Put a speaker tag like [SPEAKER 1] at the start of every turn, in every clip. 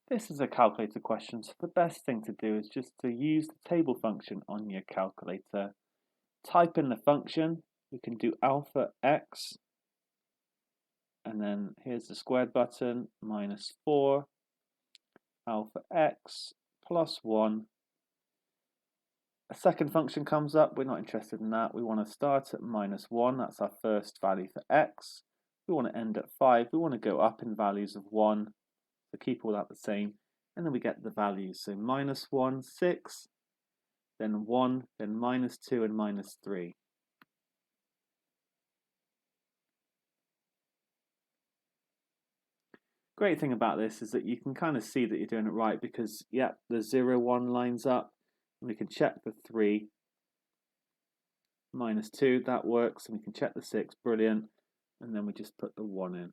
[SPEAKER 1] This is a calculator question, so the best thing to do is just to use the table function on your calculator. Type in the function, we can do alpha x, and then here's the squared button, minus 4, alpha x, plus 1. A second function comes up, we're not interested in that. We want to start at minus 1, that's our first value for x. We want to end at 5, we want to go up in values of 1, so keep all that the same. And then we get the values, so minus 1, 6, then 1, then minus 2, and minus 3. Great thing about this is that you can kind of see that you're doing it right because, yeah, the 0, 1 lines up. And we can check the 3, minus 2, that works. And we can check the 6, brilliant. And then we just put the 1 in.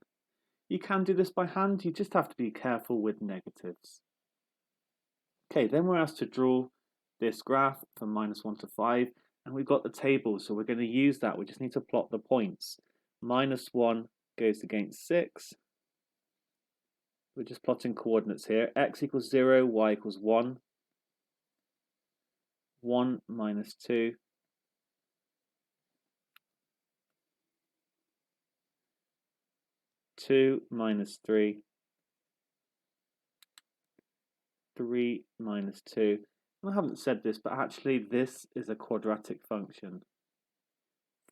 [SPEAKER 1] You can do this by hand, you just have to be careful with negatives. Okay, then we're asked to draw this graph from minus 1 to 5, and we've got the table, so we're going to use that. We just need to plot the points. Minus 1 goes against 6. We're just plotting coordinates here. X equals 0, y equals 1. 1 minus 2. 2 minus 3. 3 minus 2. And I haven't said this, but actually this is a quadratic function.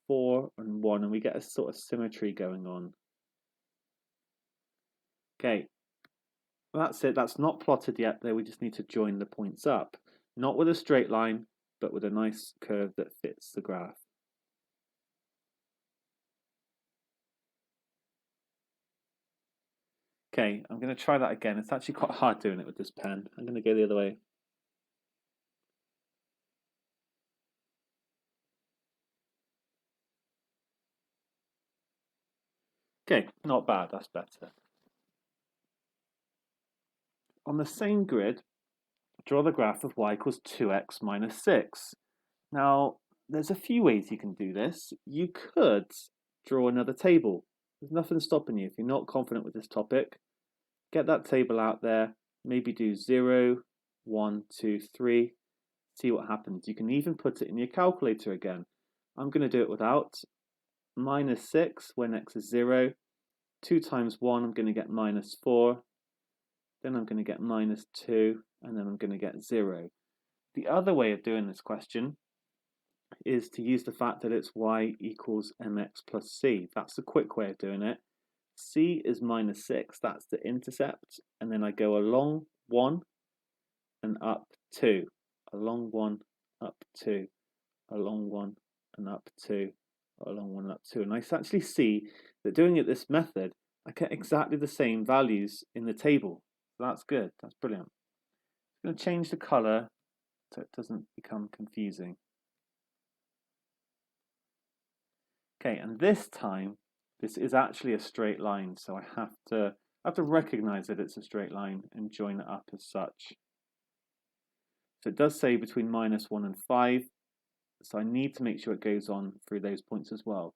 [SPEAKER 1] 4 and 1, and we get a sort of symmetry going on. Okay, well, that's it. That's not plotted yet, though. We just need to join the points up. Not with a straight line, but with a nice curve that fits the graph. Okay, I'm going to try that again. It's actually quite hard doing it with this pen. I'm going to go the other way. Okay, not bad. That's better. On the same grid, draw the graph of y equals 2x minus 6. Now, there's a few ways you can do this. You could draw another table. There's nothing stopping you. If you're not confident with this topic, get that table out there. Maybe do 0, 1, 2, 3. See what happens. You can even put it in your calculator again. I'm going to do it without. Minus 6 when x is 0. 2 times 1, I'm going to get minus 4. Then I'm going to get minus 2. And then I'm going to get 0. The other way of doing this question is to use the fact that it's y equals mx plus c. That's the quick way of doing it. C is minus 6, that's the intercept, and then I go along 1 and up 2, along 1, up 2, along 1 and up 2, along 1 and up 2. And I actually see that doing it this method, I get exactly the same values in the table. So that's good, that's brilliant. I'm going to change the colour so it doesn't become confusing. Okay, and this time, this is actually a straight line, so I have to recognize that it's a straight line and join it up as such. So it does say between minus 1 and 5, so I need to make sure it goes on through those points as well.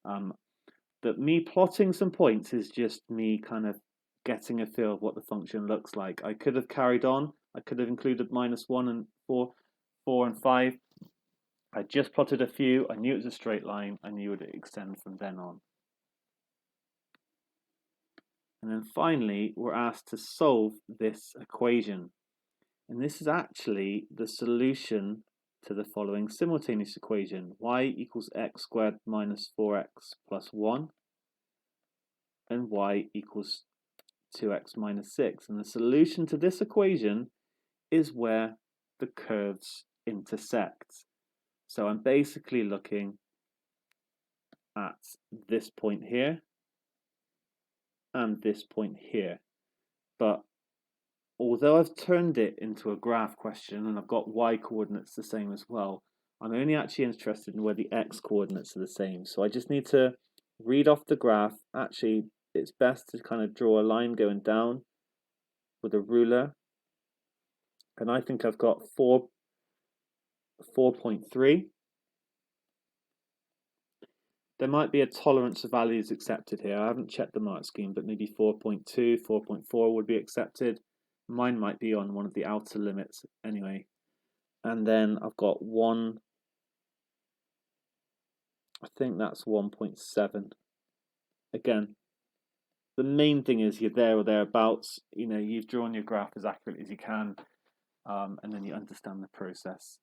[SPEAKER 1] But me plotting some points is just me kind of getting a feel of what the function looks like. I could have carried on, I could have included minus 1 and 4, 4 and 5. I just plotted a few, I knew it was a straight line, I knew it would extend from then on. And then finally, we're asked to solve this equation. And this is actually the solution to the following simultaneous equation. Y equals x squared minus 4x plus 1. And y equals 2x minus 6. And the solution to this equation is where the curves intersect. So I'm basically looking at this point here and this point here. But although I've turned it into a graph question and I've got y coordinates the same as well, I'm only actually interested in where the x coordinates are the same. So I just need to read off the graph. Actually, it's best to kind of draw a line going down with a ruler. And I think I've got 4.3. There might be a tolerance of values accepted here. I haven't checked the mark scheme, but maybe 4.2, 4.4 would be accepted. Mine might be on one of the outer limits anyway. And then I've got 1, I think that's 1.7. Again, the main thing is you're there or thereabouts. You've drawn your graph as accurately as you can, and then you understand the process.